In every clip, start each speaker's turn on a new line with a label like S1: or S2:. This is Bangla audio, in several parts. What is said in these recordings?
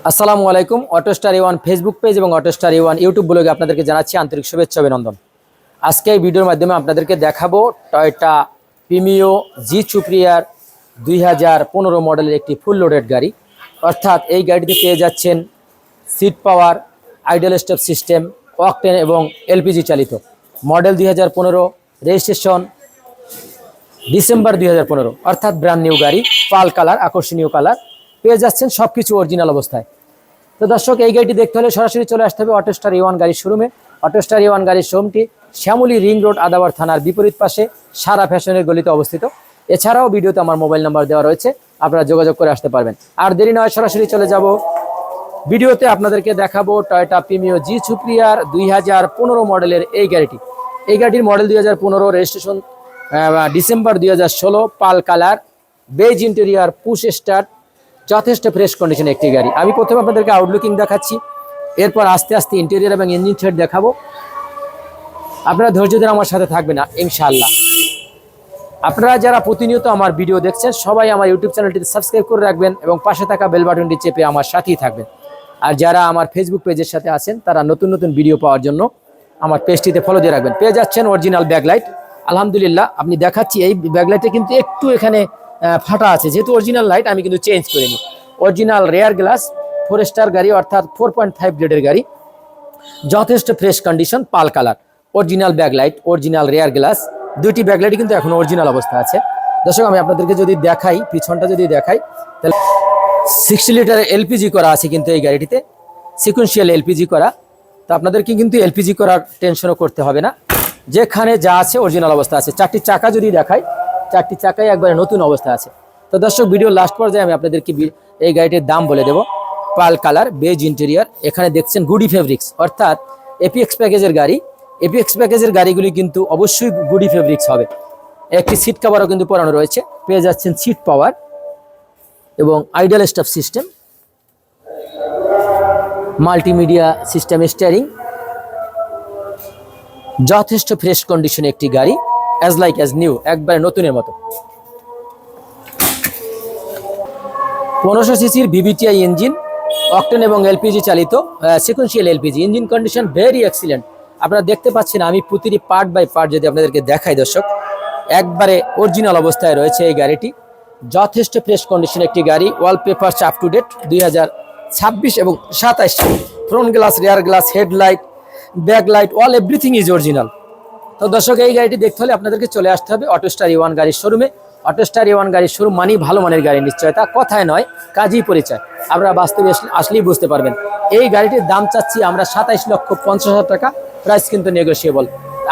S1: আসসালামু আলাইকুম। অটোস্টার এ1 ফেসবুক পেজ এবং অটোস্টার এ1 ইউটিউব ব্লগে আপনাদেরকে জানাচ্ছি আন্তরিক শুভেচ্ছা অভিনন্দন। আজকে এই ভিডিওর মাধ্যমে আপনাদেরকে দেখাবো টয়োটা প্রিমিও জি সুপ্রিয়ার 2015 মডেলের একটি ফুল লোডেড গাড়ি। অর্থাৎ এই গাড়িতে পেয়ে যাচ্ছেন seat power, idle stop system, octane এবং এলপিজি চালিত। মডেল 2015, রেজিস্ট্রেশন ডিসেম্বর 2015, অর্থাৎ ব্র্যান্ড নিউ গাড়ি, পাল কালার, আকর্ষণীয় কালার পেয়ে যাচ্ছেন, সব কিছু অরিজিনাল অবস্থায়। তো দর্শক, এই গাড়িটি দেখতে হলে সরাসরি চলে আসতে হবে অটোস্টার এ1 গাড়ির শোরুমে। অটোস্টার এ1 গাড়ির শোরুমটি শ্যামলী রিং রোড, আদাবার থানার বিপরীত পাশে সারা ফ্যাশনের গলিতে অবস্থিত। এছাড়াও ভিডিওতে আমার মোবাইল নাম্বার দেওয়া রয়েছে, আপনারা যোগাযোগ করে আসতে পারবেন। আর দেরি নয়, সরাসরি চলে যাব ভিডিওতে। আপনাদেরকে দেখাবো টয়োটা প্রিমিও জি সুপ্রিয়ার 2015 মডেলের এই গাড়িটি। এই গাড়ির model 2015, registration December 2016, pearl colour, beige interior, push start, যথেষ্ট ফ্রেশ কন্ডিশনে একটি গাড়ি। আমি প্রথমে আপনাদেরকে আউটলুকিং দেখাচ্ছি, এরপর আস্তে আস্তে ইন্টেরিয়র এবং ইঞ্জিন সেট দেখাবো। আপনারা ধৈর্য ধরে আমার সাথে থাকবেন ইনশাআল্লাহ। আপনারা যারা প্রতিনিয়ত আমার ভিডিও দেখছেন সবাই আমার ইউটিউব চ্যানেলটিতে সাবস্ক্রাইব করে রাখবেন এবং পাশে থাকা বেল বাটনটি চেপে আমার সাথেই থাকবেন। আর যারা আমার ফেসবুক পেজের সাথে আছেন তারা নতুন নতুন ভিডিও পাওয়ার জন্য আমার পেজটিতে ফলো দিয়ে রাখবেন। পেয়ে যাচ্ছেন অরিজিনাল ব্যাকলাইট। আলহামদুলিল্লাহ, আপনি দেখাচ্ছি এই ব্যাকলাইটে কিন্তু একটু এখানে ফাটা আছে, যেহেতু অরিজিনাল লাইট আমি কিন্তু চেঞ্জ করিনি। অরিজিনাল রেয়ার গ্লাস, 4 স্টার গাড়ি, অর্থাৎ 4.5 গ্রেডের গাড়ি, যথেষ্ট fresh condition, pearl colour, original backlight, original rear glass, দুইটি ব্যাকলাইট কিন্তু এখন অরিজিনাল অবস্থা আছে। দর্শক, আমি আপনাদেরকে যদি দেখাই, পিছনটা যদি দেখাই, তাহলে 60 লিটার এলপিজি করা আছে কিন্তু এই গাড়িটিতে, সিকুয়েন্সিয়াল এলপিজি করা। তো আপনাদেরকে কিন্তু এলপিজি করার টেনশনও করতে হবে না, যেখানে যা আছে অরিজিনাল অবস্থা আছে। 4টি চাকা যদি দেখাই, 4টি চাকাই একবারে নতুন অবস্থা আছে। তো দর্শক, ভিডিও লাস্ট পর্যায়ে আমি আপনাদেরকে এই গাড়িটির দাম বলে দেব। পাল কালার, বেজ ইন্টেরিয়ার, এখানে দেখছেন গুডি ফেব্রিক্স, অর্থাৎ এপিএক্স প্যাকেজের গাড়ি। এপিএক্স প্যাকেজের গাড়িগুলি কিন্তু অবশ্যই গুডি ফেব্রিক্স হবে। একটি সিট কভারও কিন্তু পরানো রয়েছে। পেয়ে যাচ্ছেন সিট পাওয়ার এবং idol stop system, multimedia system, steering, যথেষ্ট ফ্রেশ কন্ডিশনে একটি গাড়ি, অ্যাজ লাইক অ্যাজ নিউ, একবারে নতুনের মতো। 1500 সিসির ভিভিটিআই ইঞ্জিন, অকটেন এবং এলপিজি চালিত, sequential LPG. Engine condition very excellent. আপনারা দেখতে পাচ্ছেন, আমি প্রতিটি পার্ট বাই পার্ট যদি আপনাদেরকে দেখাই দর্শক, একবারে অরিজিনাল অবস্থায় রয়েছে এই গাড়িটি। যথেষ্ট ফ্রেশ কন্ডিশন একটি গাড়ি, ওয়ালপেপার আপ টু ডেট 2026 এবং 27। Front glass, rear glass, headlight, backlight, all everything is original. তো দর্শক, এই গাড়িটি দেখতে হলে আপনাদেরকে চলে আসতে হবে অটোস্টার এ1 গাড়ির শোরুমে। অটোস্টার এ1 গাড়ির শোরুম মানেই ভালো মানের গাড়ির নিশ্চয়তা, কথায় নয় কাজই পরিচয়। আপনারা বাস্তবে আসলেই বুঝতে পারবেন। এই গাড়িটির দাম চাচ্ছি আমরা 27,50,000 টাকা, প্রাইস কিন্তু নেগোশিয়েবল।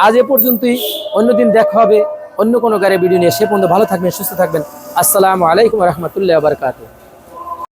S1: আজ এ পর্যন্তই, অন্যদিন দেখা হবে অন্য কোনো গাড়ির ভিডিও নিয়ে। সে পর্যন্ত ভালো থাকবেন, সুস্থ থাকবেন। আসসালামু আলাইকুম রহমতুল্লাহ বারকাতুহু।